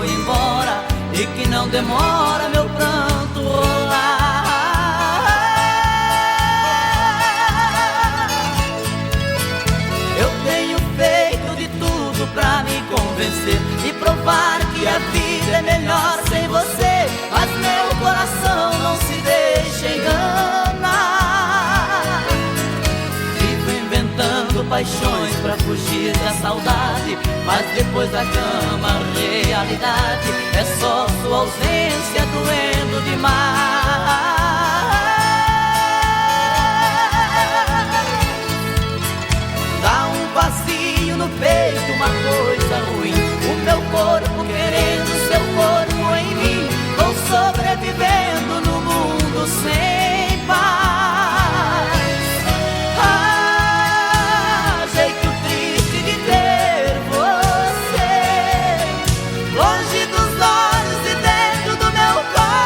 foi embora e que não demora meu pranto rolar. Eu tenho feito de tudo pra me convencer e provar que a vida é melhor sem você, mas meu coração não se deixa enganar. Vivo inventando paixões pra fugir da saudade, mas depois da cama a realidade é só sua ausência doendo demais. Dá um vazio no peito, uma coisa ruim, o meu corpo querendo seu corpo em mim. Vou sobrevivendo no mundo sem paz. Ah, jeito triste de ter você longe dos olhos e dentro do meu coração.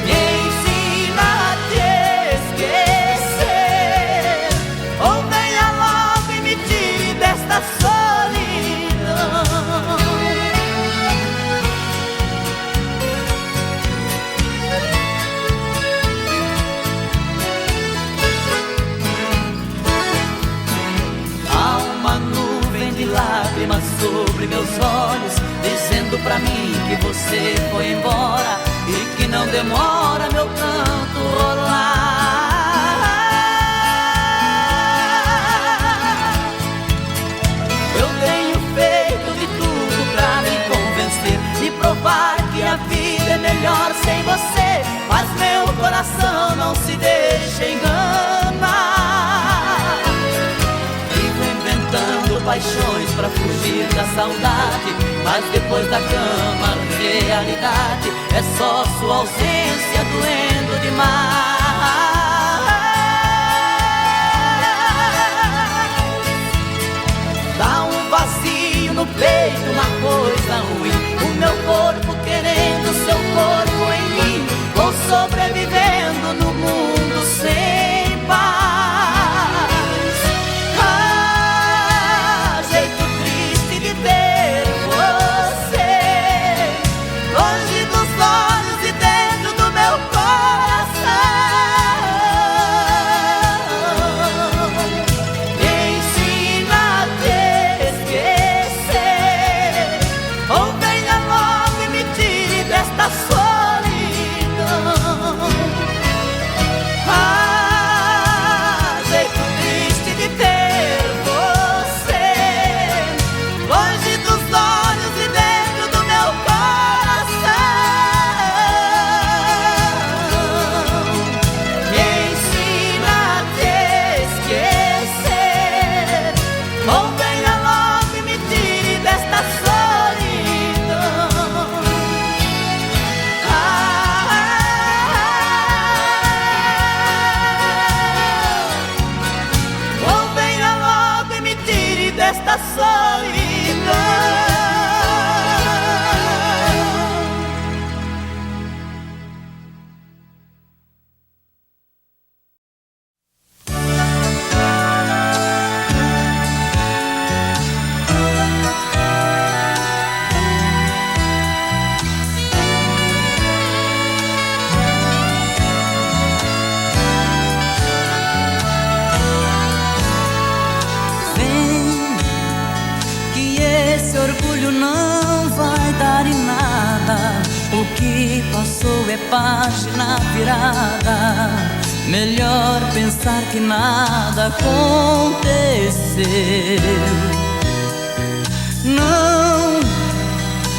Me ensina a te esquecer, ou venha logo e me tire desta solidão. Há uma nuvem de lágrimas sobre meus olhos, dizendo pra mim que você foi embora e que não demora meu pranto rolar. Eu tenho feito de tudo pra me convencer e provar que a vida é melhor sem você, mas meu coração não se deixa enganar. Vivo inventando paixões pra fugir da saudade, mas depois da cama a realidade é só sua ausência doendo demais. Dá um vazio no peito, uma coisa ruim, o meu corpo querendo seu corpo em mim. Vou sobrevivendo no mundo sem paz. Ah, jeito triste de ver você longe dos olhos e dentro do meu coração. Me ensina a te esquecer, ou venha logo e me tire desta solidão. Ah, jeito triste de ter você longe dos olhos e dentro do meu coração. Me ensina a te esquecer, ou venha logo e me tire desta solidão. Ou venha logo e me tire desta solidão. Vem, que esse orgulho não vai dar em nada. O que passou é página virada. Melhor pensar que nada aconteceu. Não,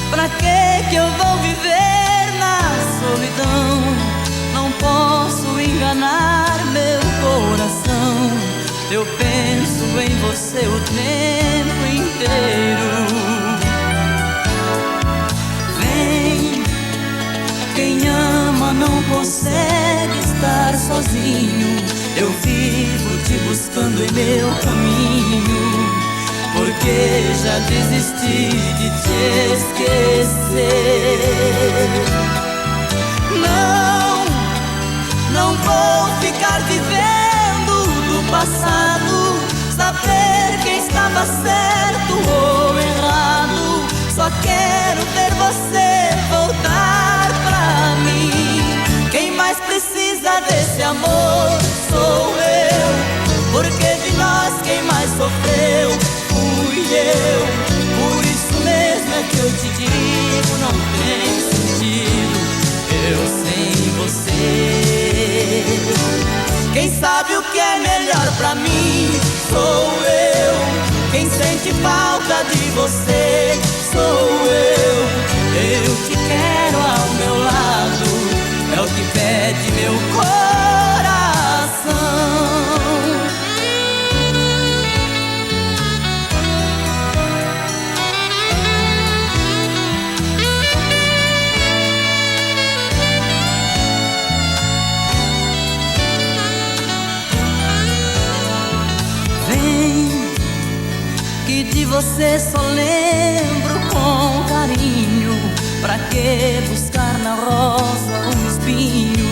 pra que eu vou viver na solidão? Não posso enganar meu coração. Eu penso em você o tempo inteiro. Vem, quem ama não consegue estar sozinho. Eu vivo te buscando em meu caminho, porque já desisti de te esquecer. Não, não vou ficar vivendo do passado. Saber quem está estava certo ou errado, só quero ver você voltar pra mim. Quem mais precisa desse amor sou eu, porque de nós quem mais sofreu fui eu. Por isso mesmo é que eu te digo, não tem sentido eu sem você. Quem sabe o que é melhor pra mim sou eu. Quem sente falta de você sou eu. Eu te quero ao meu lado, é o que pede meu coração. Vem, que de você só lembro com carinho. Pra que buscar na rosa um espinho,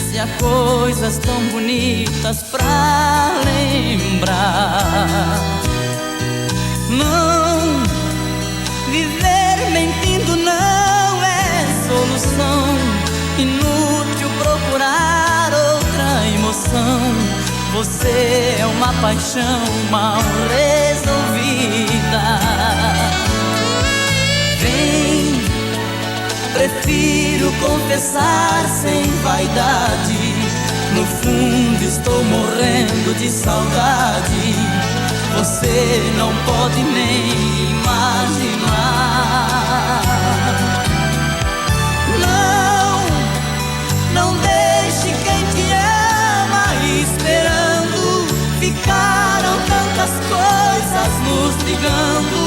se há coisas tão bonitas pra lembrar? Não, viver mentindo não é solução. Inútil procurar outra emoção. Você é uma paixão mal resolvida. Vem, prefiro confessar sem vaidade. No fundo estou morrendo de saudade. Você não pode nem imaginar. Não deixe quem te ama esperando. Ficaram tantas coisas nos ligando.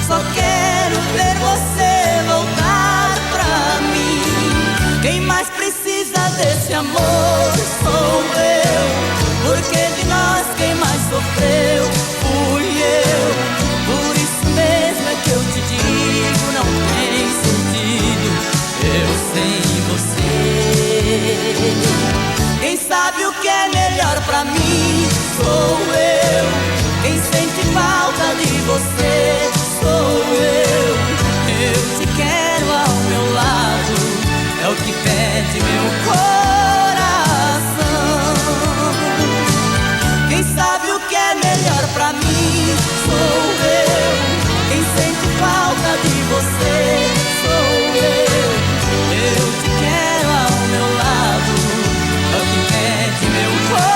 Só quero ver você voltar pra mim. Quem mais precisa desse amor sou eu, porque de nós quem mais sofreu fui eu. Por isso mesmo é que eu te digo, não tem sentido eu sem você. Quem sabe o que é melhor pra mim sou eu. Quem sente falta de você sou eu. Eu te quero ao meu lado, é o que pede meu coração. Quem sabe o que é melhor pra mim sou eu. Quem sente falta de você sou eu. Eu te quero ao meu lado, é o que pede meu coração.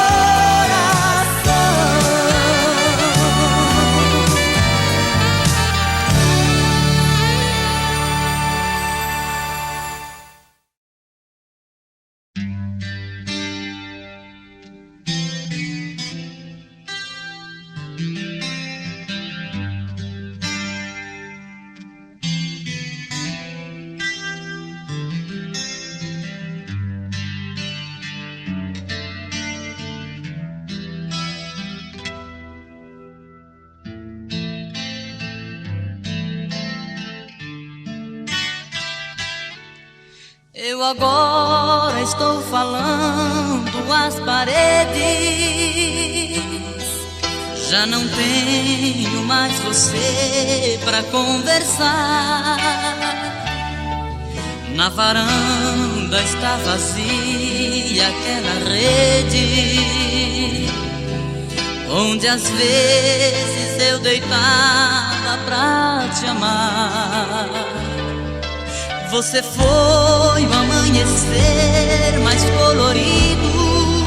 Eu agora estou falando às paredes. Já não tenho mais você pra conversar. Na varanda está vazia aquela rede onde às vezes eu deitava pra te amar. Você foi o amanhecer mais colorido,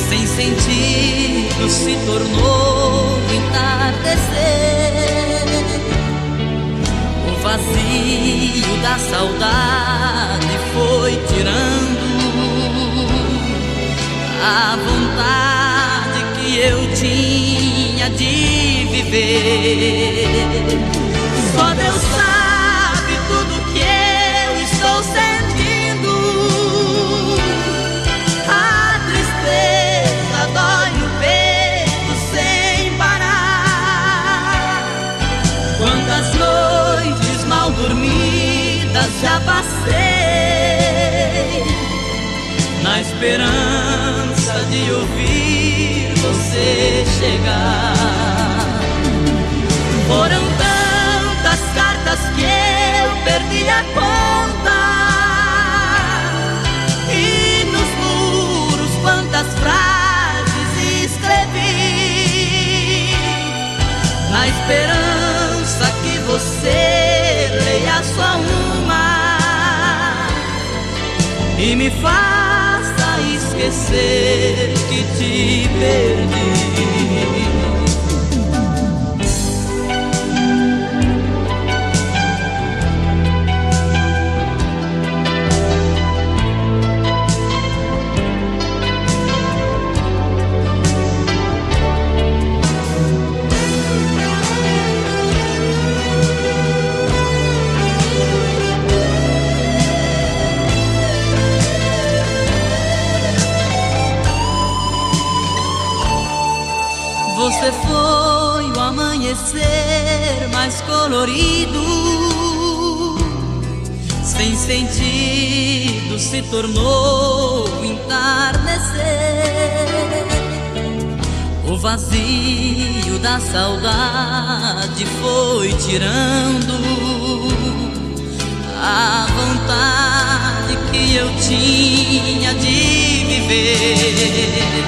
sem sentido se tornou entardecer. O vazio da saudade foi tirando a vontade que eu tinha de viver. Só Deus sabe tudo que eu estou sentindo. A tristeza dói no peito sem parar. Quantas noites mal dormidas já passei na esperança de ouvir você chegar. na esperança que você leia só uma e me faça esquecer que te perdi. Você foi o amanhecer mais colorido, sem sentido se tornou o entardecer. O vazio da saudade foi tirando a vontade que eu tinha de viver.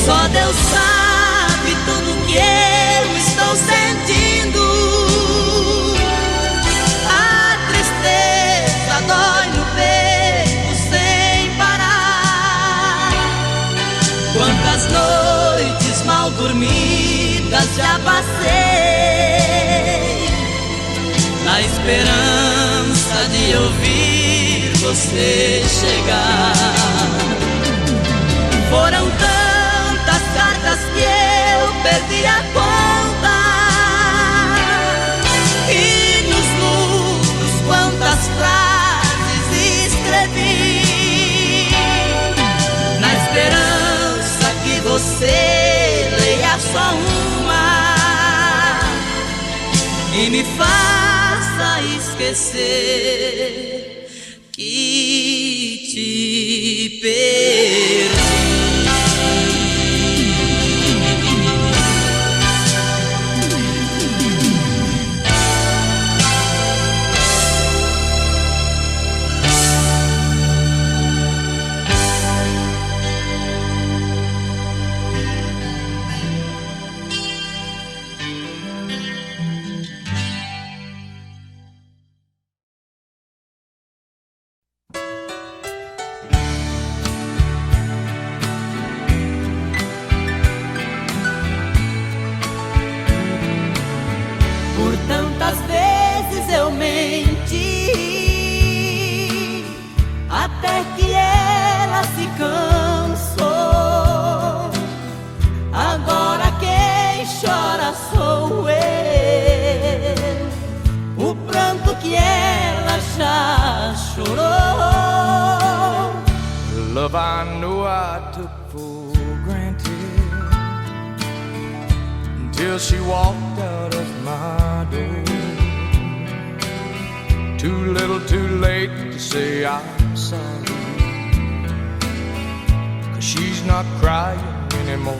Só Deus sabe tudo que eu estou sentindo. A tristeza dói no peito sem parar. Quantas noites mal dormidas já passei, na esperança de ouvir você chegar. Foram tantas cartas que eu perdi a conta, e nos muros quantas frases escrevi, na esperança que você leia só uma e me faça esquecer que te perdi. Tantas vezes eu menti, até que ela se cansou. Agora quem chora sou eu, o pranto que ela já chorou. Love I know I took for granted until she walked out of my door. Too little too late to say I'm sorry, 'cause she's not crying anymore.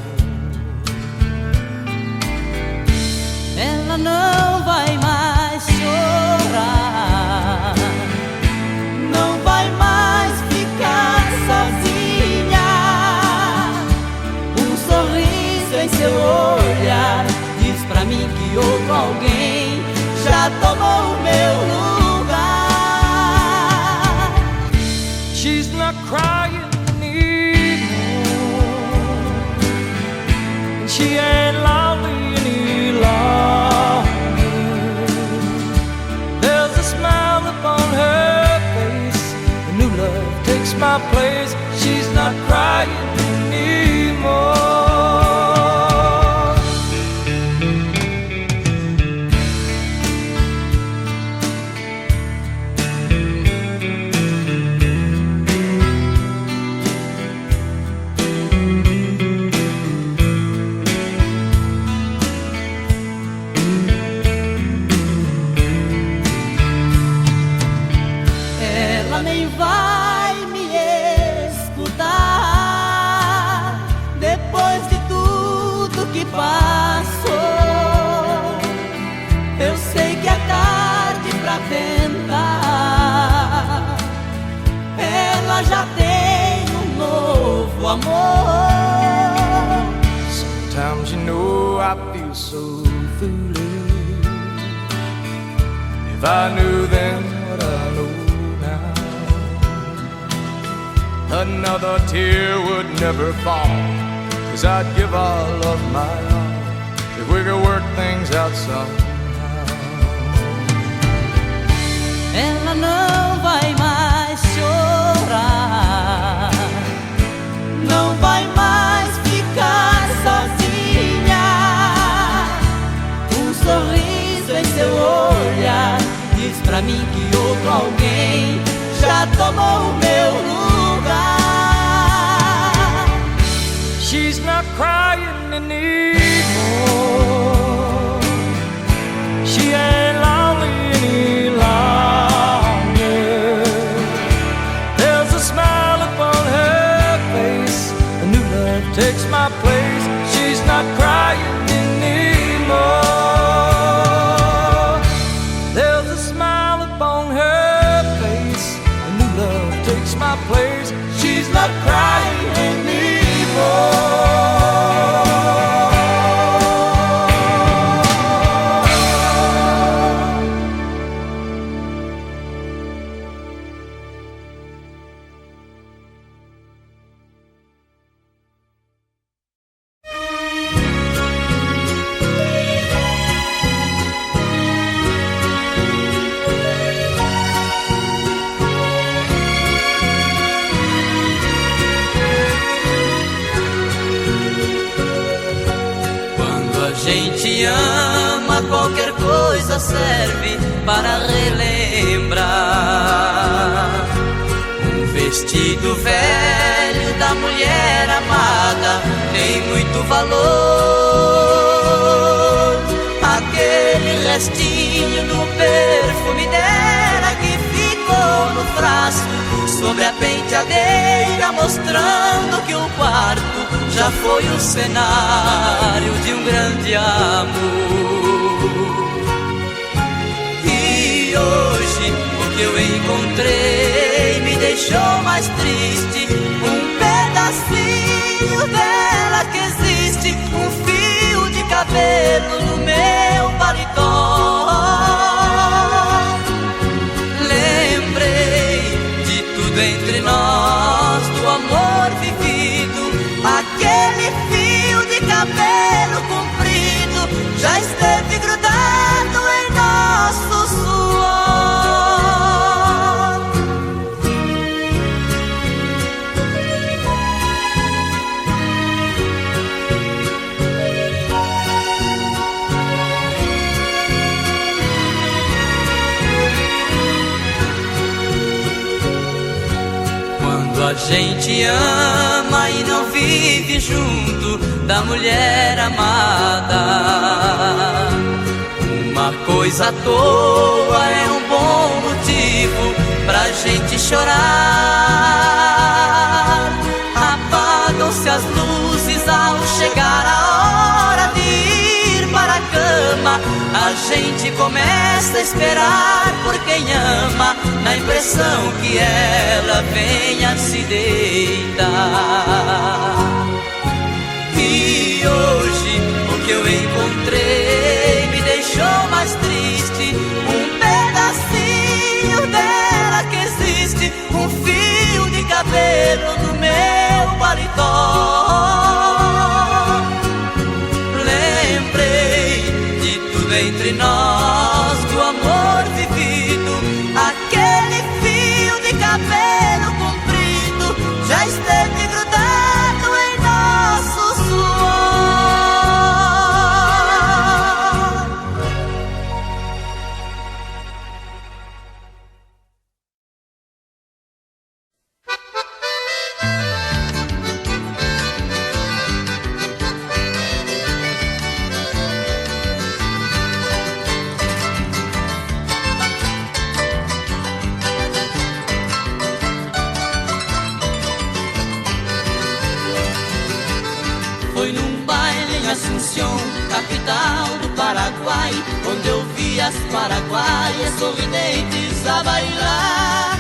Ela não vai mais chorar, não vai mais ficar sozinha. Um sorriso em seu olhar diz pra mim que outro alguém já tomou o meu lugar. She's not crying anymore, and she ain't lonely any longer. There's a smile upon her face, a new love takes my place. She's not crying anymore. Ela nem vai me escutar depois de tudo que passou. Eu sei que é tarde pra tentar, ela já tem um novo amor. Sometimes you know I feel so foolish. If I knew then what I know now, another tear would never fall, 'cause I'd give all of my all if we could work things out somehow. Ela não vai mais chorar, não vai mais ficar sozinha. Um sorriso em seu olhar diz pra mim que outro alguém já tomou o meu lugar. She's not crying anymore. She ain't lonely any longer. There's a smile upon her face. A new love takes my place. She's not crying anymore. There's a smile upon her face. A new love takes my place. She's not crying anymore. Ama, qualquer coisa serve para relembrar. Um vestido velho da mulher amada tem muito valor. Aquele restinho do perfume dela que ficou no frasco sobre a penteadeira, mostrando que o quarto já foi o cenário de um grande amor. E hoje o que eu encontrei me deixou mais triste. Um pedacinho dela que existe, um fio de cabelo no meu paletó. Lembrei de tudo entre nós, do amor vivido. Aquele fio de cabelo comprido já esteve grudado em nosso suor. Quando a gente ama e não vive junto da mulher amada, uma coisa à toa é um bom motivo pra gente chorar. Apagam-se as luzes ao chegar a hora de ir para a cama. A gente começa a esperar por quem ama, na impressão que ela venha se deitar. E hoje o que eu encontrei me deixou mais triste. Um pedacinho dela que existe, um fio de cabelo no meu paletó. Lembrei de tudo entre nós, do amor vivido. Aquele fio de cabelo comprido já esteve grudado em nosso suor. Asunción, capital do Paraguai, onde eu vi as paraguaias sorridentes a bailar.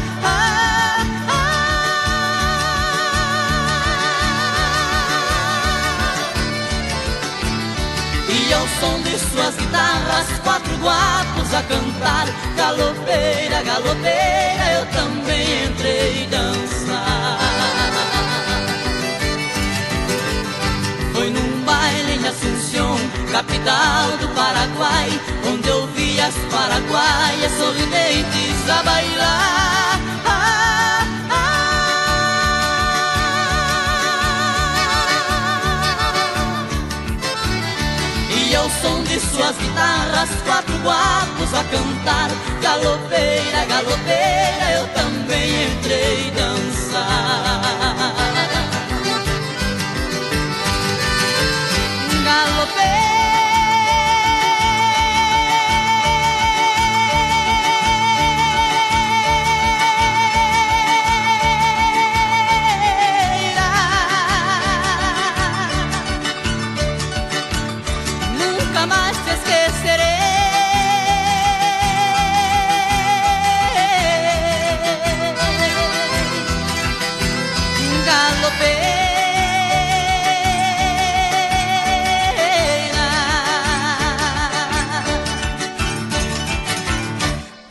E ao som de suas guitarras, 4 guapos a cantar. Galopeira, galopeira, eu também entrei dançar. Foi num baile em Asunción, capital do Paraguai, onde eu vi as paraguaias sorridentes a bailar. E ao som de suas guitarras, 4 guapos a cantar. Galopeira, galopeira, eu também entrei dançar. Galopeira, nunca mais te esquecerei. Galopeira,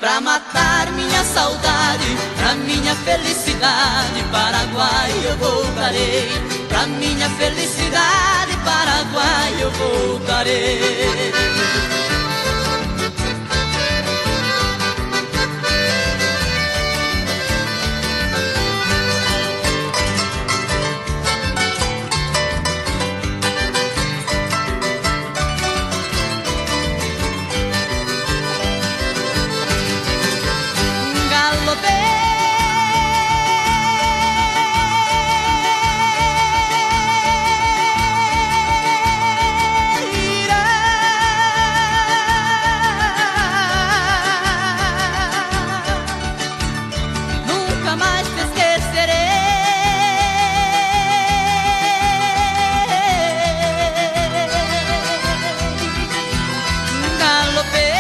pra matar minha saudade, pra minha felicidade, Paraguai eu voltarei. Pra minha felicidade, Paraguai eu voltarei. Nunca mais te esquecerei. Galopeira,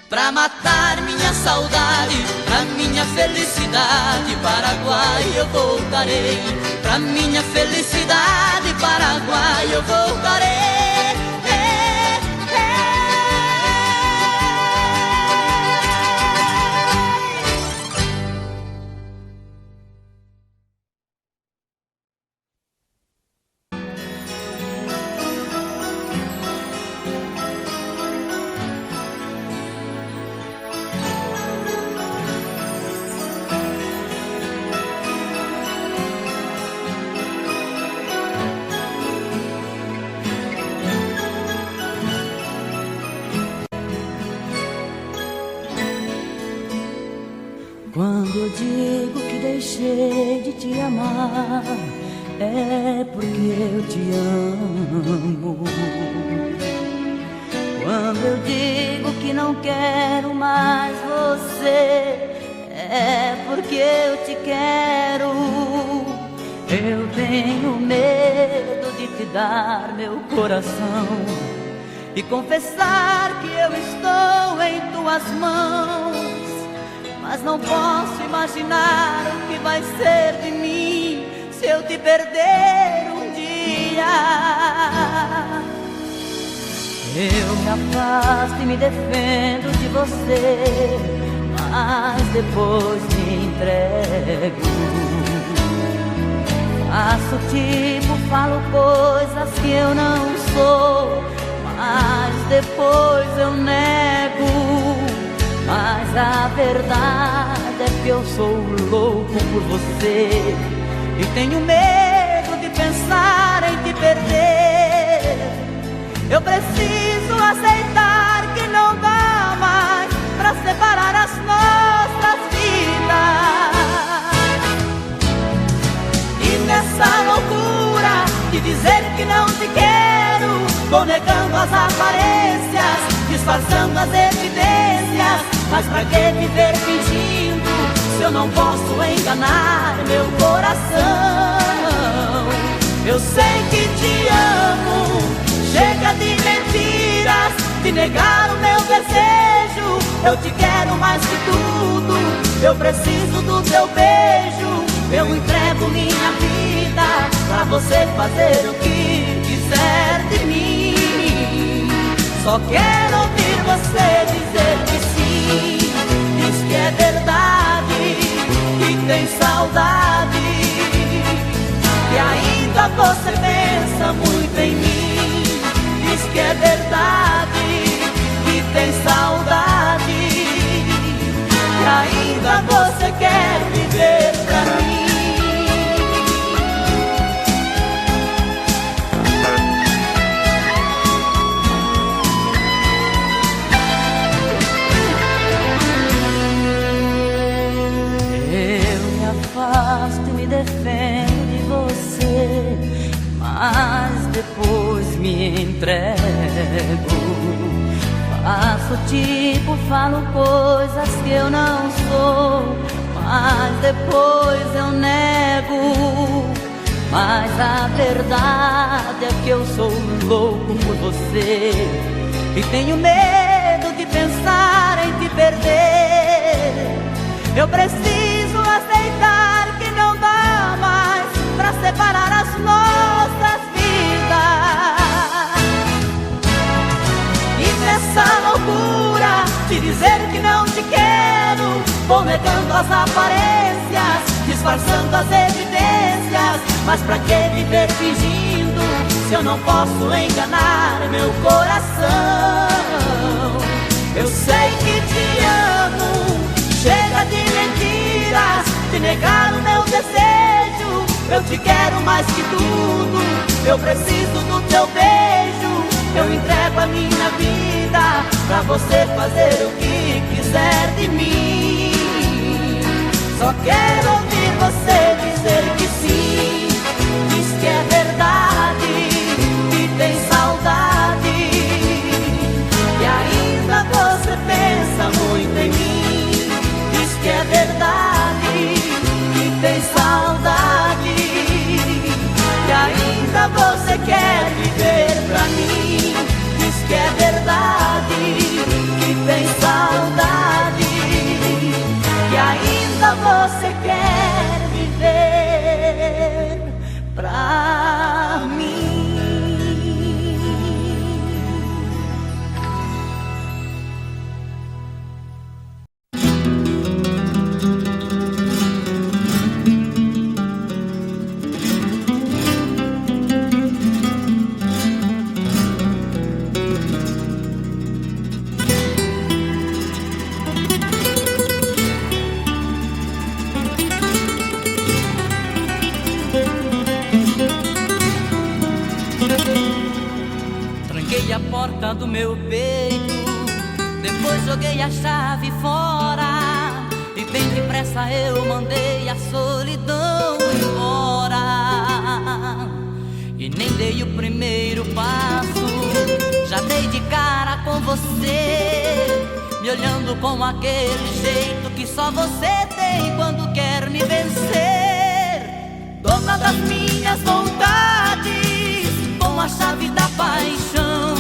pra matar minha saudade, pra minha felicidade, Paraguai eu voltarei. Pra minha felicidade, Paraguai eu voltarei. Quando eu digo que deixei de te amar, é porque eu te amo. Quando eu digo que não quero mais você, é porque eu te quero. Eu tenho medo de te dar meu coração e confessar que eu estou em tuas mãos. Mas não posso imaginar o que vai ser de mim se eu te perder um dia. Eu me afasto e me defendo de você, mas depois me entrego. Faço tipo, falo coisas que eu não sou, mas depois eu nego. Mas a verdade é que eu sou louco por você e tenho medo de pensar em te perder. Eu preciso aceitar que não dá mais pra separar as nossas vidas. E nessa loucura de dizer que não te quero, vou negando as aparências, disfarçando as evidências. Mas pra que viver fingindo se eu não posso enganar meu coração? Eu sei que te amo, chega de mentiras, de negar o meu desejo. Eu te quero mais que tudo, Eu preciso do teu beijo, eu entrego minha vida pra você fazer o que quiser de mim. Só quero ouvir você dizer que sim. Diz que é verdade, que tem saudade, que ainda você pensa muito em mim. Diz que é verdade, que tem saudade, que ainda você quer viver pra mim. Eu me afasto e me defendo de você, mas depois me entrego. Faço tipo, falo coisas que eu não sou, mas depois eu nego. Mas a verdade é que eu sou louco por você e tenho medo de pensar em te perder. Eu preciso aceitar que não dá mais pra separar as nossas vidas. E nessa loucura de dizer que não te quero, vou negando as aparências, disfarçando as evidências. Mas pra que viver fingindo se eu não posso enganar meu coração? Eu sei que te amo, chega de mentiras, de negar o meu desejo. Eu te quero mais que tudo, eu preciso do teu beijo. Eu entrego a minha vida pra você fazer o que quiser de mim. Só quero ouvir você dizer que sim. Diz que é verdade, que tem saudade, que ainda você pensa muito em mim. Diz que é verdade, que tem saudade, que ainda você quer viver pra mim. Diz que é verdade, que tem saudade, que ainda você quer viver pra mim. Tranquei a porta do meu peito, depois joguei a chave fora, e bem depressa eu mandei a solidão embora. E nem dei o primeiro passo, já dei de cara com você, me olhando com aquele jeito que só você tem quando quer me vencer. Dona das minhas vontades, com a chave da paixão,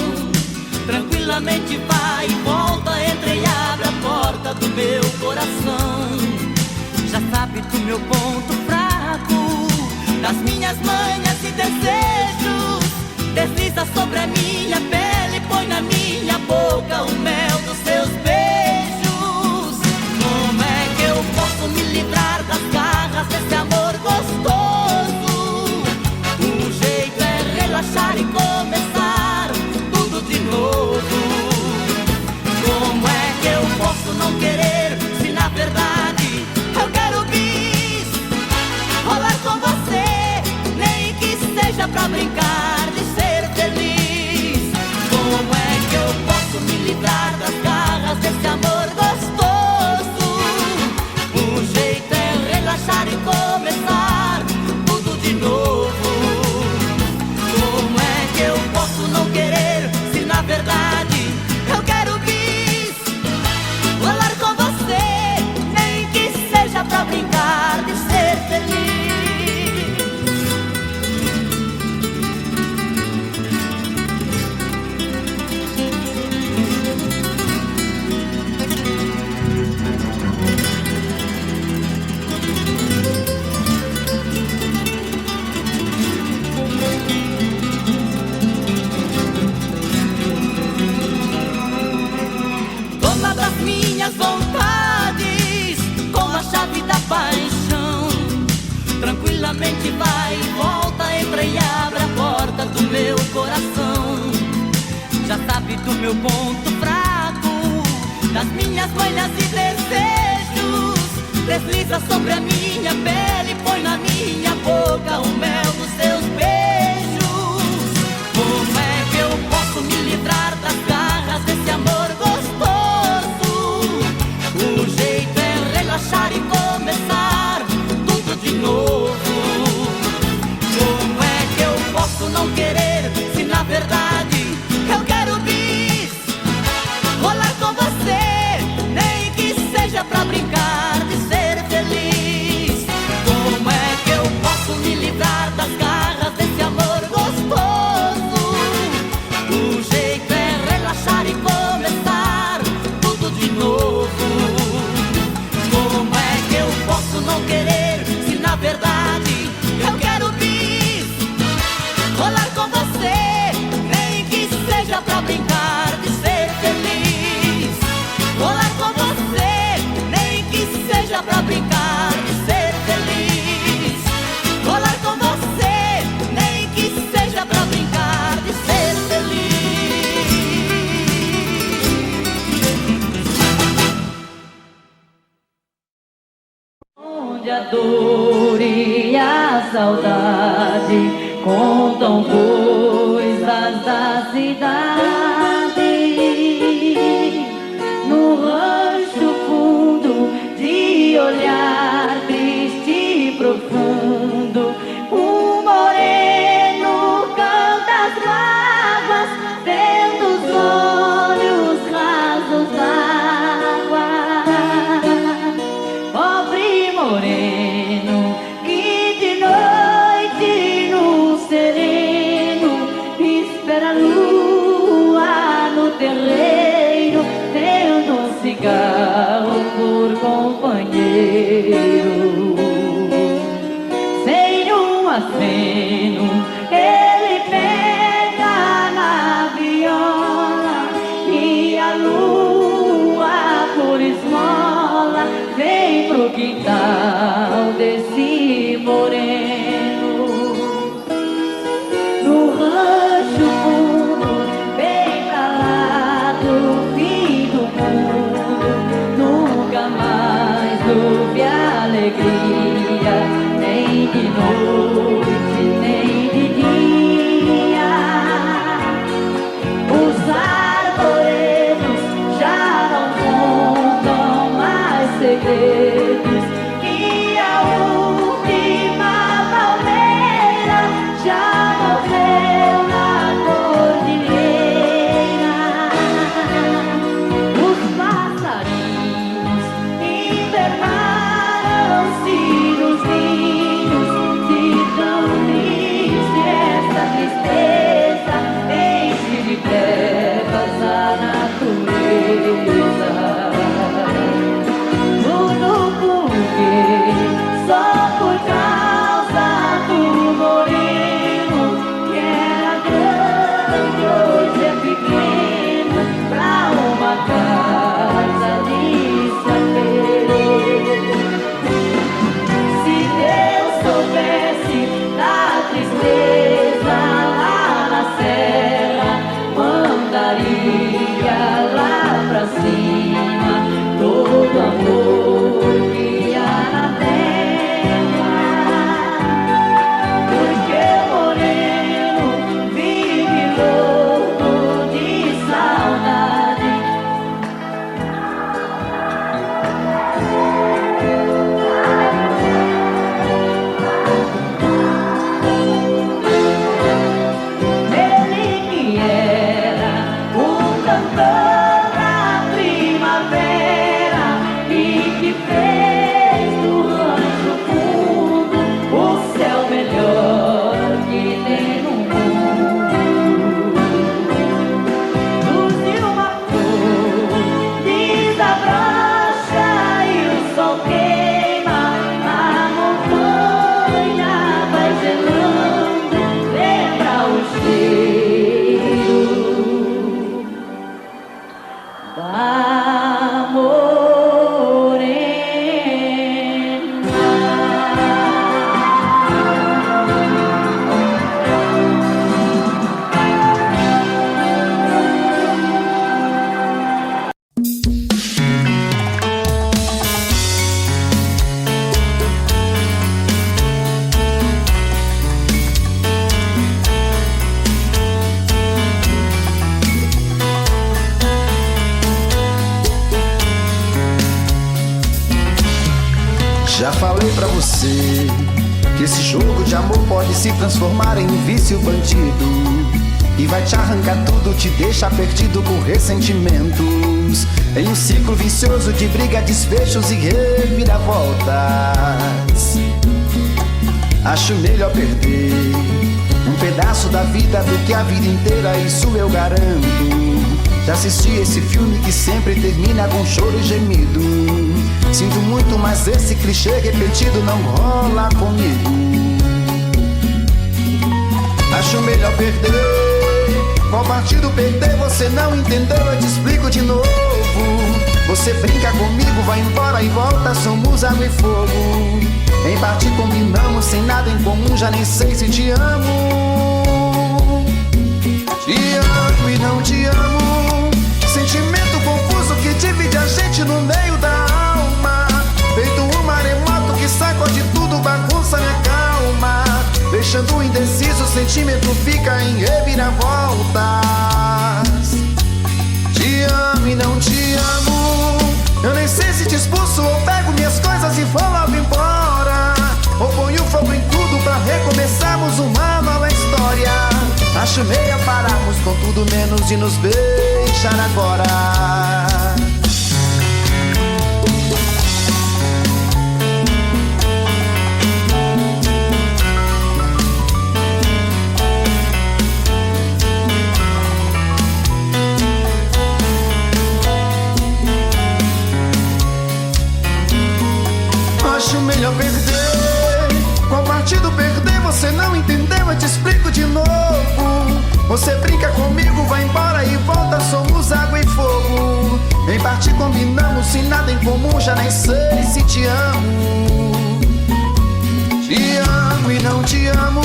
tranquilamente vai e volta, entra e abre a porta do meu coração. Já sabe do meu ponto fraco, das minhas manhas e desejos, desliza sobre a minha pele, põe na minha boca o mel dos seus beijos. Como é que eu posso me livrar das garras desse amor gostoso? O jeito é relaxar e começar tudo de novo. Como é que eu posso não querer, se na verdade eu quero bis, rolar com você, nem que seja pra brincar de ser feliz. Como é que eu posso me livrar das garras desse amor gostoso? O jeito é relaxar e começar tudo de novo. Como é que eu posso não querer, se na verdade eu quero bis, rolar com você, nem que seja pra brincar de ser feliz. tranquilamente vai e volta, entra e abre a porta do meu coração. Já sabe do meu ponto fraco, das minhas manhas e desejos. Desliza sobre a minha pele, põe na minha boca o mel dos seus beijos. Como é que eu posso me livrar das garras desse amor gostoso? O jeito é relaxar e começar tudo de novo. Como é que eu posso não querer, se na verdade eu quero bis? Rolar com você, nem que seja pra brincar de ser feliz. Como é que eu posso me livrar das garras desse amor gostoso? O jeito é relaxar e começar tudo de novo. Como é que eu posso não querer, se na verdade eu quero bis? Rolar com você, nem que seja pra brincar de ser feliz. Rolar com você, nem que seja pra brincar de ser feliz. Rolar com você, nem que seja pra brincar de ser feliz. Onde a dor e a saudade contam coisas da cidade, no rancho fundo de olhar triste e profundo, um moreno canta as mágoas, vendo os olhos rasos d'água. Pobre moreno que de noite no sereno espera a lua no terreiro, tendo um cigarro por companheiro. você que esse jogo de amor pode se transformar em um vício bandido e vai te arrancar tudo, te deixa perdido por ressentimentos, em um ciclo vicioso de briga, desfechos e reviravoltas. Acho melhor perder um pedaço da vida do que a vida inteira, isso eu garanto. Já assisti esse filme que sempre termina com choro e gemido. Sinto muito, mas esse clichê repetido não rola comigo. Acho melhor perder. Qual partido perder? Você não entendeu, eu te explico de novo. Você brinca comigo, vai embora e volta, somos água e fogo. Em parte combinamos, sem nada em comum, já nem sei se te amo. Te amo e não te amo, sentimento confuso que divide a gente no meio da alma. Feito um maremoto que sacode tudo, bagunça minha calma. Deixando indeciso, o sentimento fica em reviravoltas. Te amo e não te amo, eu nem sei se te expulso ou pego minhas coisas e vou logo embora, ou ponho fogo em tudo pra recomeçarmos uma nova história. Acho meio pararmos com tudo menos de nos beijar agora. Acho melhor perder. Qual partido perder? Você não entendeu, eu te explico de novo. Você brinca comigo, vai embora e volta, somos água e fogo. Em parte combinamos, sem nada em comum, já nem sei se te amo. Te amo e não te amo,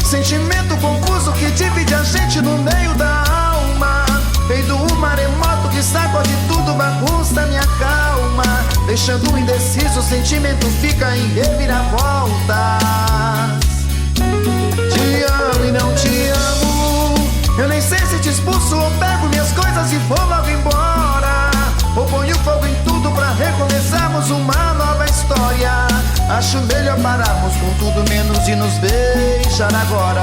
sentimento confuso que divide a gente no meio da alma. Feito um maremoto que sacode tudo, bagunça minha calma. Deixando indeciso, o sentimento fica em reviravoltas. Te amo e não te amo, eu nem sei se te expulso ou pego minhas coisas e vou logo embora, ou ponho fogo em tudo pra recomeçarmos uma nova história. Acho melhor pararmos com tudo menos de nos beijar agora.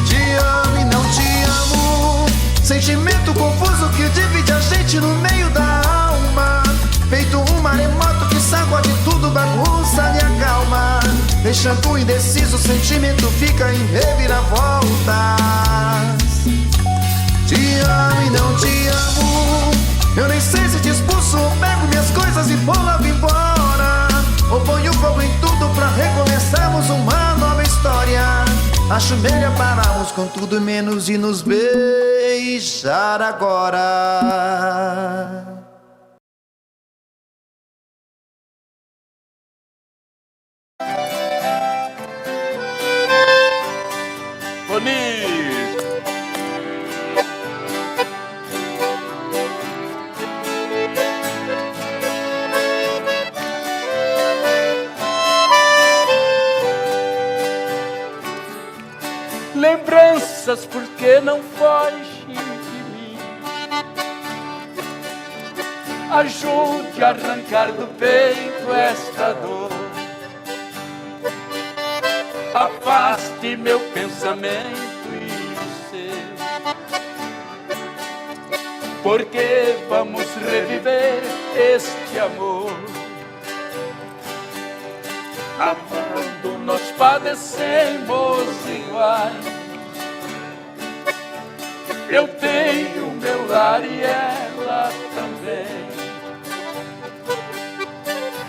Te amo e não te amo, sentimento confuso que divide a gente no meio da alma. Feito um maremoto que sacode tudo, bagunça minha calma. Deixando indeciso, o sentimento fica em reviravoltas. Te amo e não te amo, eu nem sei se te expulso ou pego minhas coisas e vou logo embora, ou ponho fogo em tudo pra recomeçarmos uma nova história. Acho melhor pararmos com tudo menos de nos beijar agora. Bonito. Lembranças, porque não foge de mim. Ajude a arrancar do peito esta dor. Afaste meu pensamento e o seu, porque vamos reviver este amor. Amando nós padecemos iguais. Eu tenho meu lar e ela também.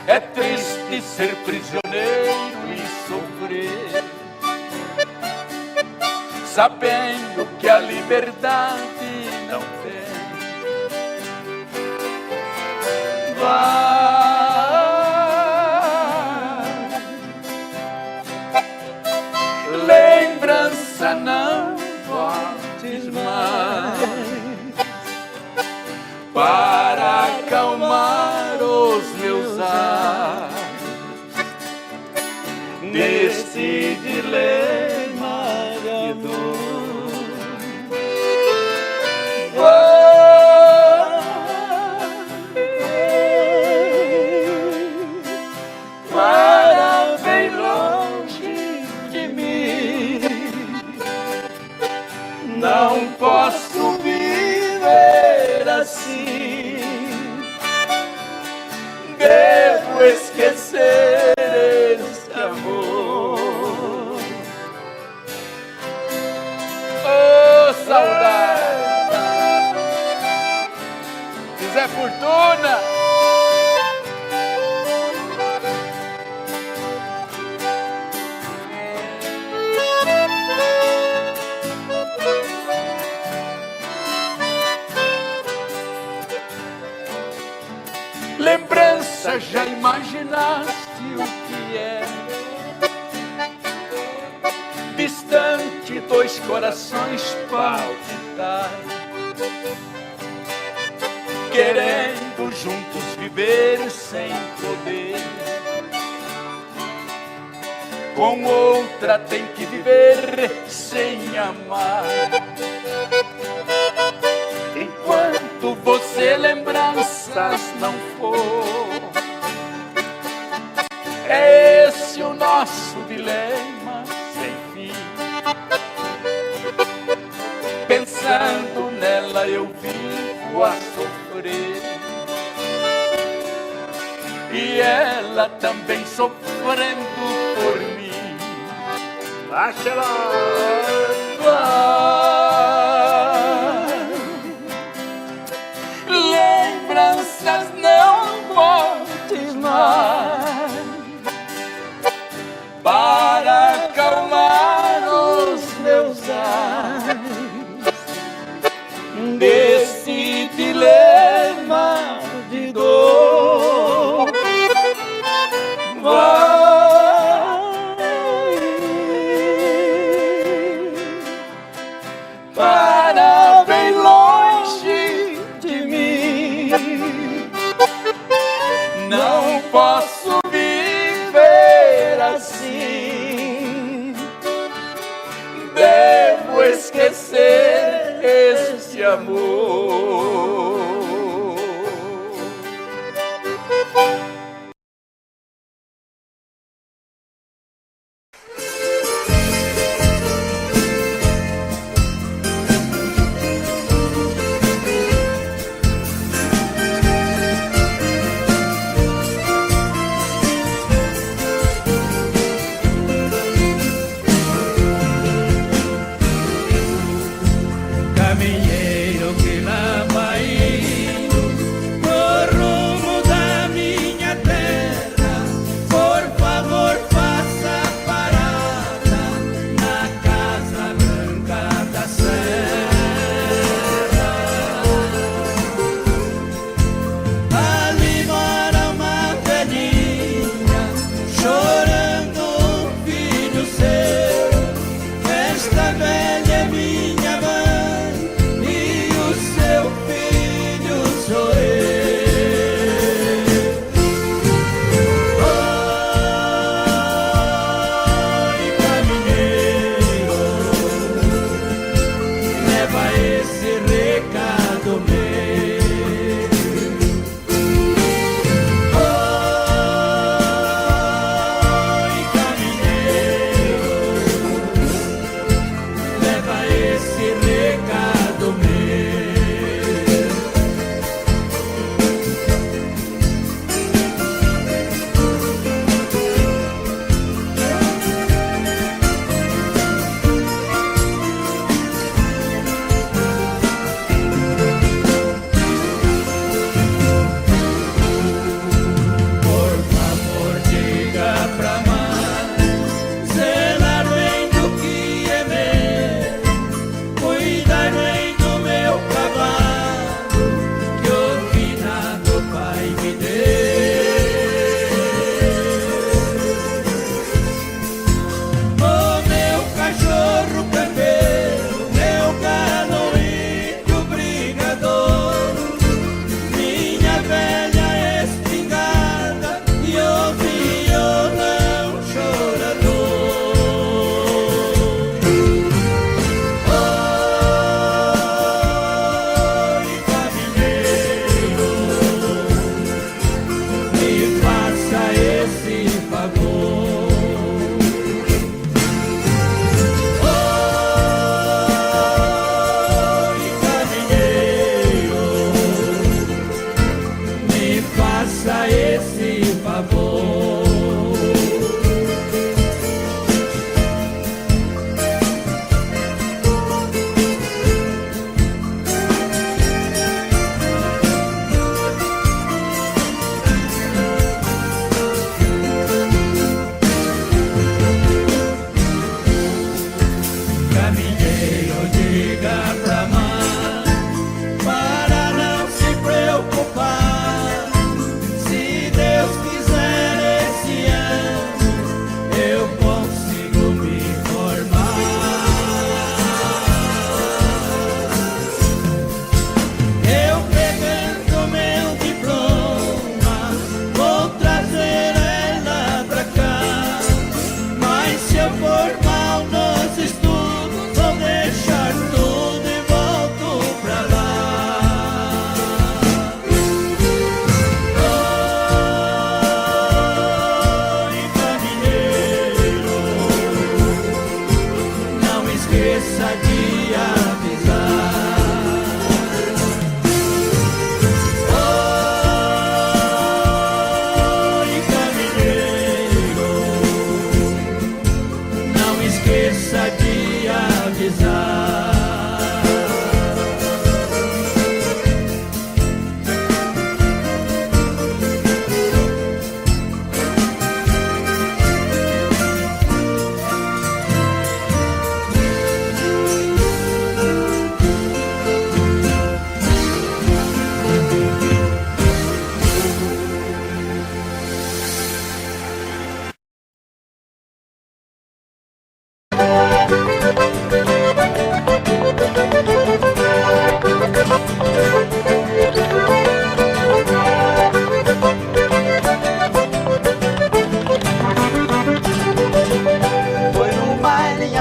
É triste ser prisioneiro e sofrer, sabendo que a liberdade não tem. Vai, lembrança, não voltes mais, para acalmar os meus ares neste dilema de dor. posso viver assim. Devo esquecer esse amor. Oh, saudade. Zé Fortuna. Lembrança, já imaginaste o que é? Distante, dois corações palpitar, querendo juntos viver sem poder. Com outra tem que viver sem amar. Enquanto você lembranças não for, é esse o nosso dilema sem fim. Pensando nela eu vivo a sofrer, e ela também sofrendo por mim. Baixa lembranças não voltes mais, para acalmar os meus ais desse dilema de dor. Para bem longe de mim, não posso viver assim. Devo esquecer esse amor. Caminheiro que lá vai indo no rumo da minha terra, por favor faça parada na Casa Branca da Serra. Ali mora uma velhinha chorando um filho seu. Esta velha é minha mãe e o seu filho sou eu. Oi, caminheiro, leva esse recado meu.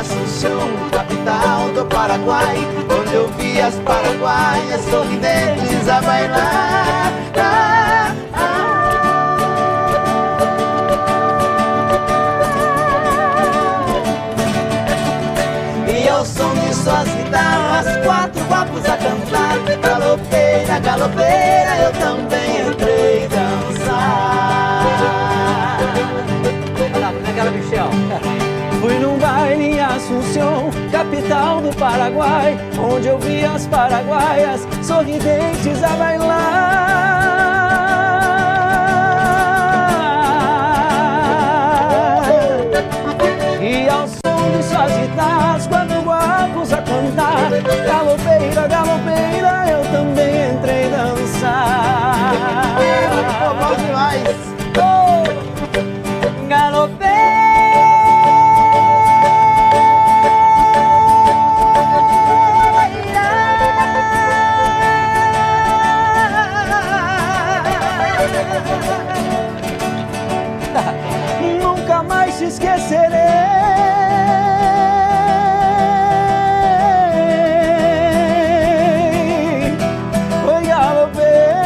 Assunção, capital do Paraguai, onde eu vi as paraguaias sorridentes a bailar. E ao som de suas guitarras, 4 guapos a cantar. Galopeira, galopeira, eu também entrei dançar. Olha, como é que era, Michel? Fui num baile em Assunção, capital do Paraguai, onde eu vi as paraguaias sorridentes a bailar. E ao som de suas guitarras, 4 guapos a cantar. Galopeira, galopeira, eu também entrei dançar. Bom demais! Galopeira. Nunca mais te esquecerei. Oi, galopeira,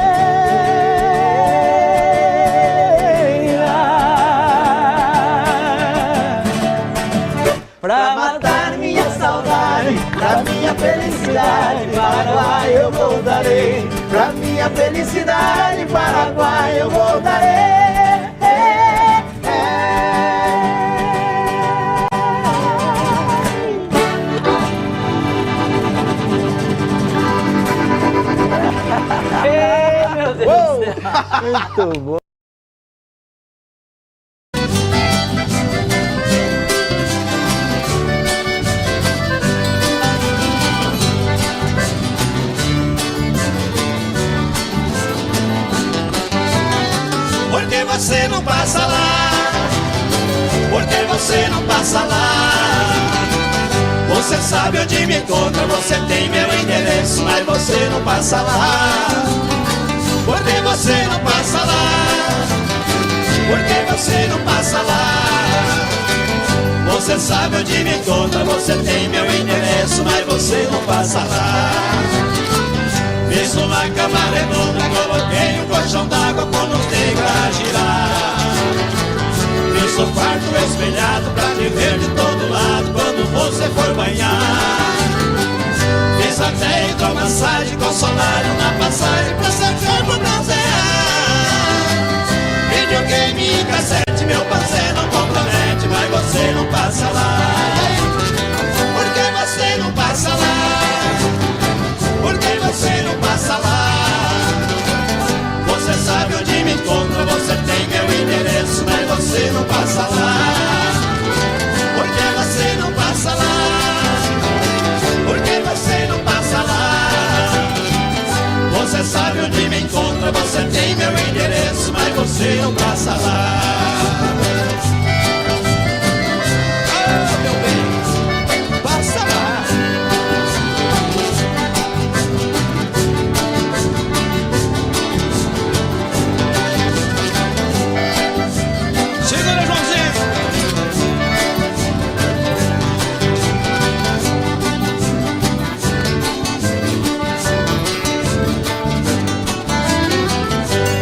Pra matar minha saudade, pra minha felicidade, Paraguai eu voltarei. Pra minha felicidade, Paraguai eu voltarei. Ei, meu Deus do céu. Muito bom. Por que você não passa lá? Por que você não passa lá? Você sabe onde me encontra, você tem meu endereço, mas você não passa lá. Por que você não passa lá? Por que você não passa lá? Você sabe onde me encontra, você tem meu endereço, mas você não passa lá. Fiz uma cama redonda, coloquei um colchão d'água com os negros a girar. Fiz um quarto espelhado pra te ver de todo lado quando você for banhar. Fiz até hidromassagem com solário na passagem pra seu corpo bronzear. Videogame e cassete, meu parceiro não compromete, mas você não passa lá. Por que você não passa lá? Por que você não passa lá? Você sabe onde me encontra, você tem meu endereço, mas você não passa lá. Por que você não passa lá? Por que você não passa lá? Você sabe onde me encontra, você tem meu endereço, mas você não passa lá. Ah, meu bem, passa lá. Segura, Joãozinho.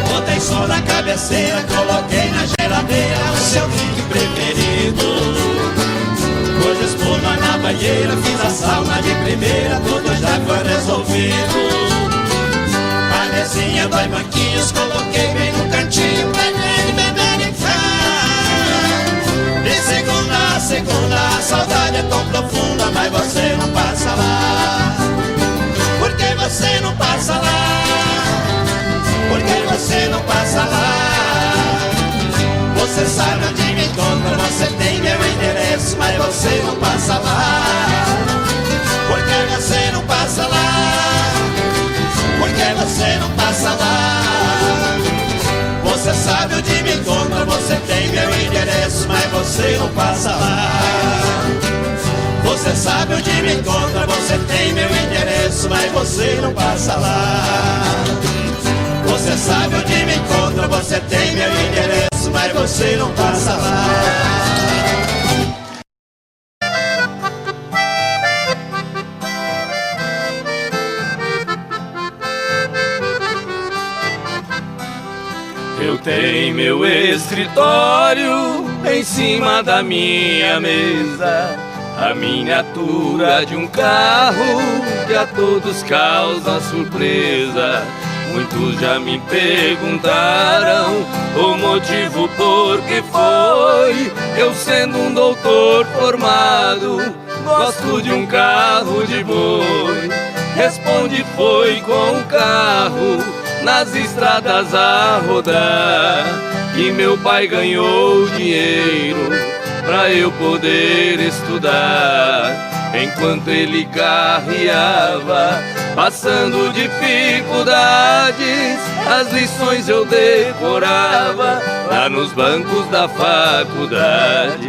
Botei sol na cabeceira, coloquei na geladeira o seu drink preferido. Pus espuma na banheira, fiz a sauna de primeira, tudo já foi resolvido. A mesinha, 2 banquinhos, coloquei bem no cantinho pra ele beber e ficar. De segunda a segunda, a saudade é tão profunda, mas você não passa lá. Por que você não passa lá? Por que você não passa lá? Você sabe onde me encontra, você tem meu endereço, mas você não passa lá. Por que você não passa lá? Por que você não passa lá? Você sabe onde me encontra, você tem meu endereço, mas você não passa lá. Você sabe onde me encontra, você tem meu endereço, mas você não passa lá. Você sabe onde me encontra, você tem meu endereço, mas você não passa lá. escritório, em cima da minha mesa, a miniatura de um carro que a todos causa surpresa. Muitos já me perguntaram o motivo por que foi. Eu sendo um doutor formado, gosto de um carro de boi. Responde, foi com o carro nas estradas a rodar que meu pai ganhou dinheiro pra eu poder estudar. Enquanto ele carreava, passando dificuldades, as lições eu decorava lá nos bancos da faculdade.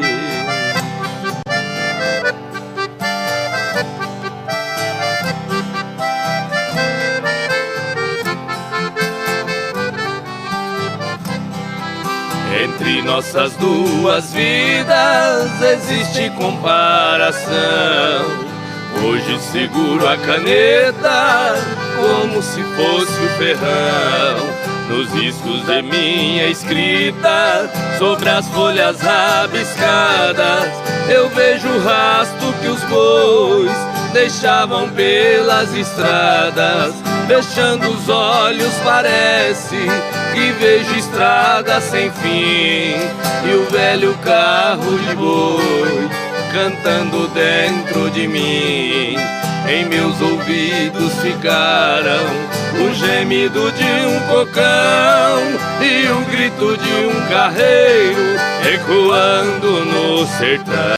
Entre nossas duas vidas existe comparação. Hoje seguro a caneta como se fosse o ferrão nos riscos de minha escrita. Sobre as folhas rabiscadas eu vejo o rastro que os bois deixavam pelas estradas. Fechando os olhos parece que vejo estrada sem fim e o velho carro de boi cantando dentro de mim. Em meus ouvidos ficaram o gemido de um cocão e o grito de um carreiro ecoando no sertão.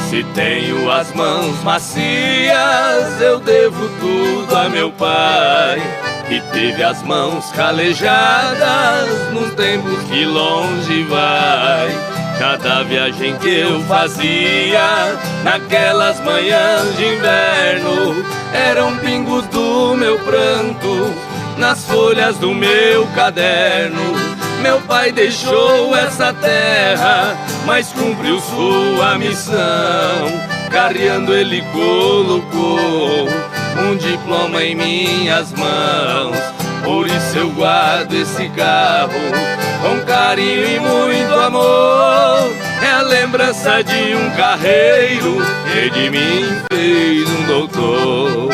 Se tenho as mãos macias, eu devo tudo a meu pai, que teve as mãos calejadas nos tempos que longe vai. Cada viagem que eu fazia naquelas manhãs de inverno eram pingos do meu pranto nas folhas do meu caderno. Meu pai deixou essa terra, mas cumpriu sua missão. Carreando ele colocou um diploma em minhas mãos. Por isso eu guardo esse carro com carinho e muito amor. É a lembrança de um carreiro que de mim fez um doutor.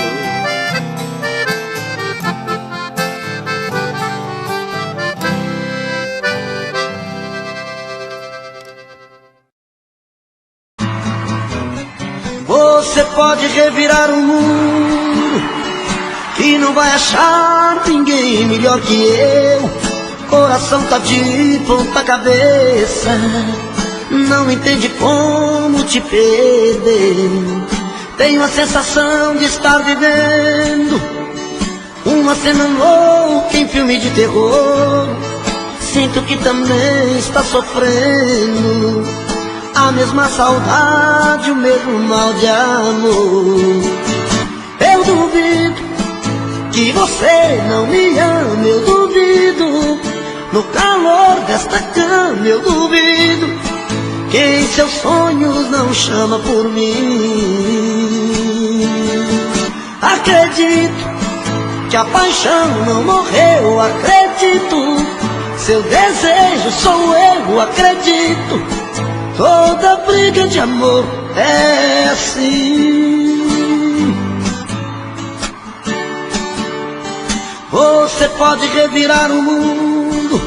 Você pode revirar o mundo e não vai achar ninguém melhor que eu. Coração tá de ponta cabeça, não entende como te perder. Tenho a sensação de estar vivendo uma cena louca em filme de terror. Sinto que também está sofrendo a mesma saudade, o mesmo mal de amor. Eu duvido que você não me ama, eu duvido. No calor desta cama eu duvido que em seus sonhos não chama por mim. Acredito que a paixão não morreu, acredito. Seu desejo sou eu, acredito. Toda briga de amor é assim. Você pode revirar o mundo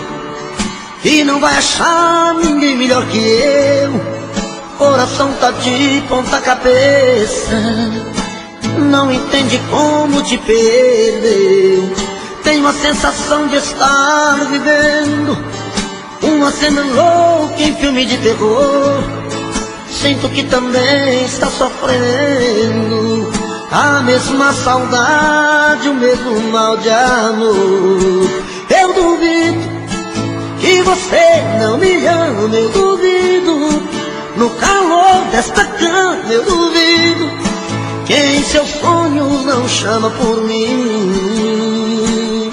e não vai achar ninguém melhor que eu. Coração tá de ponta cabeça, não entende como te perdeu. Tenho a sensação de estar vivendo uma cena louca em filme de terror. Sinto que também está sofrendo a mesma saudade, o mesmo mal de amor. Eu duvido que você não me ama, eu duvido. No calor desta cama eu duvido que em seus sonhos não chama por mim.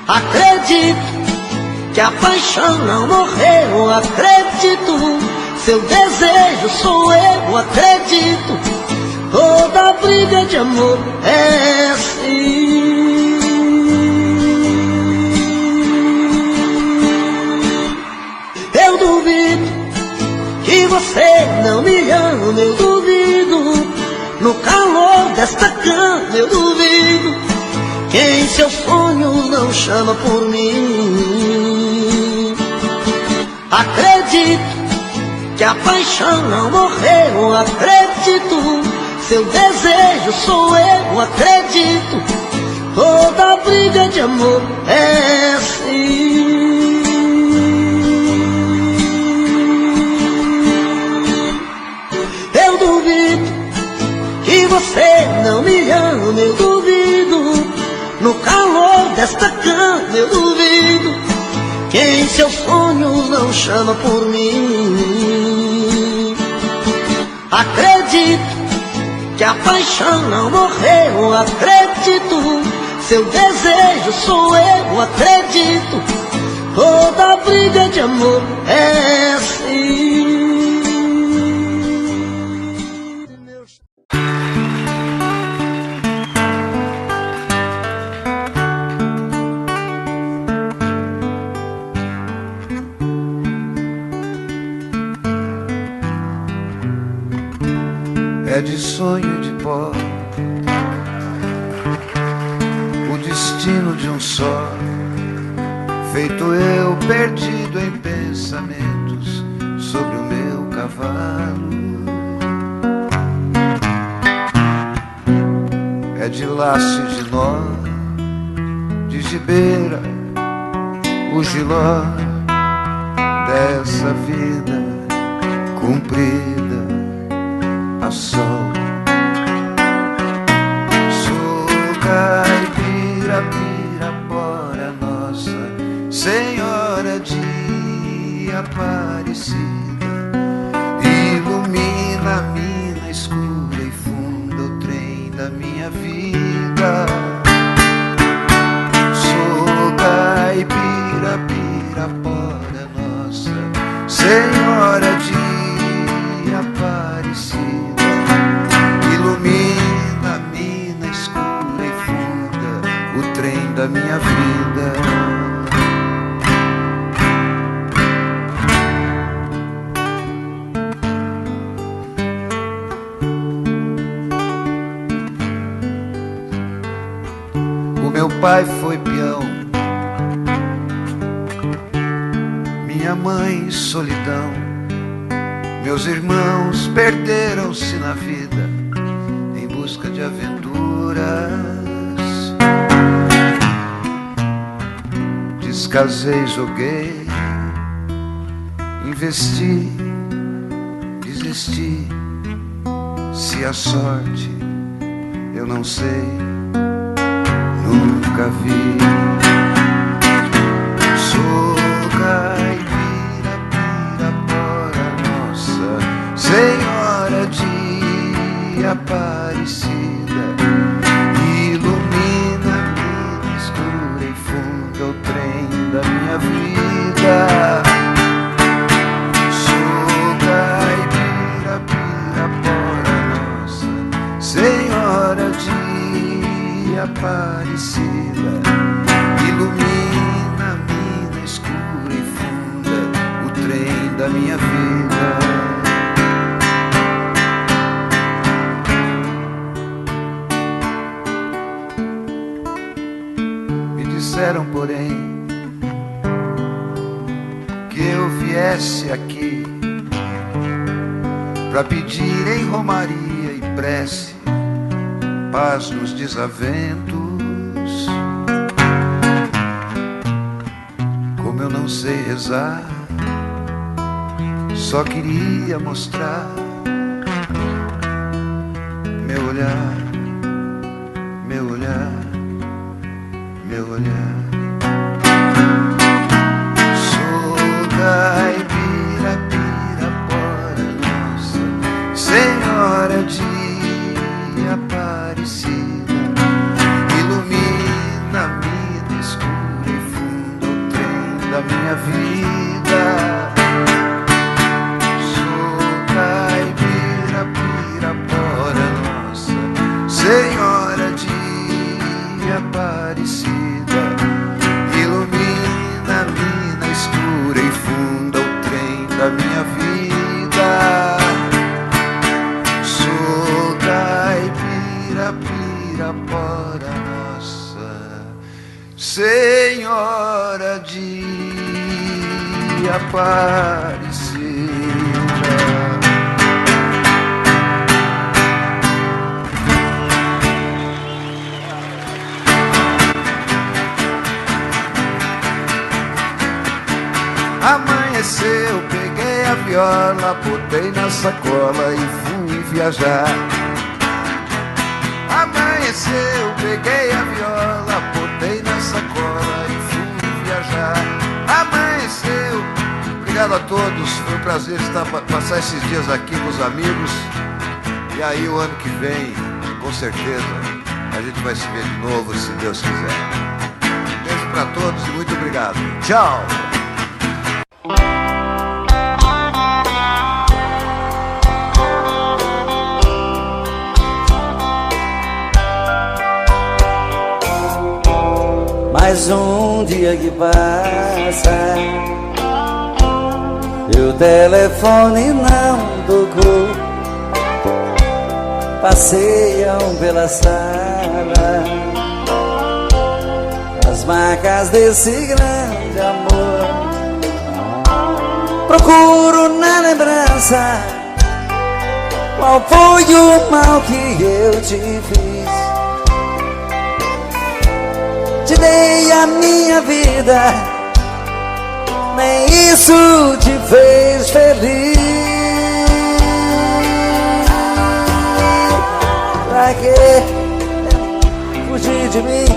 Acredito que a paixão não morreu, acredito. seu desejo sou eu, acredito. Toda briga de amor é assim. Eu duvido que você não me ama, eu duvido. No calor desta cama eu duvido que em seus sonhos não chama por mim. Acredito que a paixão não morreu, acredito. Seu desejo sou eu, acredito. Toda briga de amor é assim. Eu duvido que você não me ama, eu duvido. No calor desta cama eu duvido que em seus sonhos não chama por mim. Acredito que a paixão não morreu, acredito. Seu desejo sou eu, acredito. Toda briga de amor é assim. É de sonho de pó, o destino de um só, feito eu perdido em pensamentos sobre o meu cavalo. É de laço e de nó, de gibeira, o giló dessa vida cumprida a sol. Sou caipira, pirapora nossa Senhora de Aparecida, ilumina a mina escura e funda o trem da minha vida. Sou caipira, pirapora nossa Senhora de Aparecida, ilumina a mina escura e funda o trem da minha vida. O meu pai foi peão, minha mãe solidão. Meus irmãos perderam-se na vida em busca de aventuras. Descasei, joguei, investi, desisti. Se a sorte eu não sei, nunca vi. Sou caipira, pirapora nossa Senhora de Aparecida, ilumina a mina escura e funda o trem da minha vida. Sou caipira, pirapora nossa Senhora de Aparecida, ilumina a mina escura e funda o trem da minha vida. Me disseram, porém, que eu viesse aqui pra pedir em romaria e prece paz nos desaventos. Como eu não sei rezar, só queria mostrar meu olhar, meu olhar, meu olhar. Sou caipira, pirapora nossa Senhora de Aparecida, ilumina a mina escura e funda o trem da minha vida. Sou Senhora de Aparecida, ilumina a mina escura e funda o trem da minha vida. Sou caipira, pirapora nossa, Senhora de Aparecida. Amanheceu, peguei a viola, botei na sacola e fui viajar. Amanheceu, peguei a viola, botei na sacola e fui viajar. Amanheceu. Obrigado a todos, foi um prazer passar esses dias aqui com os amigos. E aí o ano que vem, com certeza, a gente vai se ver de novo, se Deus quiser. Um beijo pra todos e muito obrigado. Tchau! Mais um dia que passa e o telefone não tocou. Passeiam pela sala as marcas desse grande amor. Procuro na lembrança qual foi o mal que eu te fiz. Te dei a minha vida, nem isso te fez feliz. Pra que fugir de mim,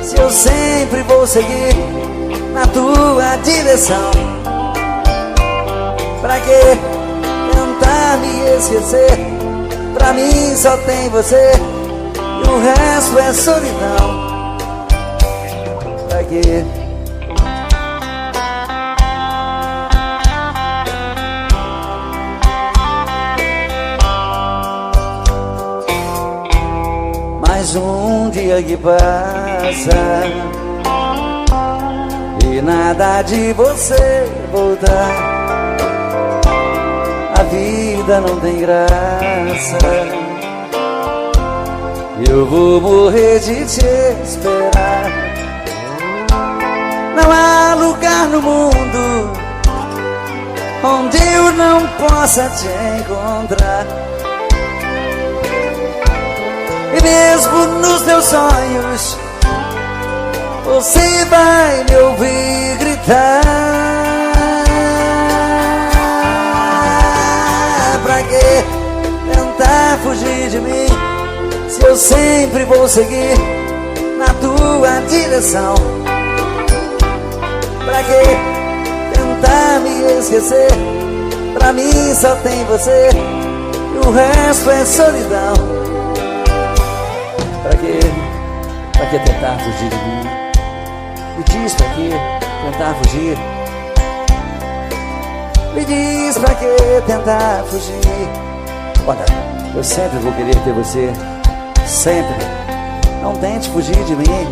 se eu sempre vou seguir na tua direção? Pra que tentar me esquecer? Pra mim só tem você e o resto é solidão. Pra quê? Mais um dia que passa e nada de você voltar. A vida não tem graça, eu vou morrer de te esperar. Não há lugar no mundo onde eu não possa te encontrar. E mesmo nos teus sonhos você vai me ouvir gritar. Pra que tentar fugir de mim, se eu sempre vou seguir na tua direção? Pra que tentar me esquecer? Pra mim só tem você e o resto é solidão. Pra que tentar fugir de mim? Me diz pra que tentar fugir? Me diz pra que tentar fugir? Olha, eu sempre vou querer ter você, sempre. Não tente fugir de mim.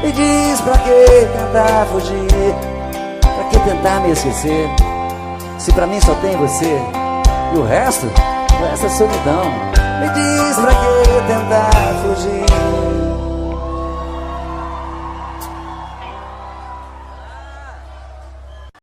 Me diz pra que tentar fugir? Pra que tentar me esquecer? Se pra mim só tem você e o resto é solidão. Me diz pra que tentar fugir?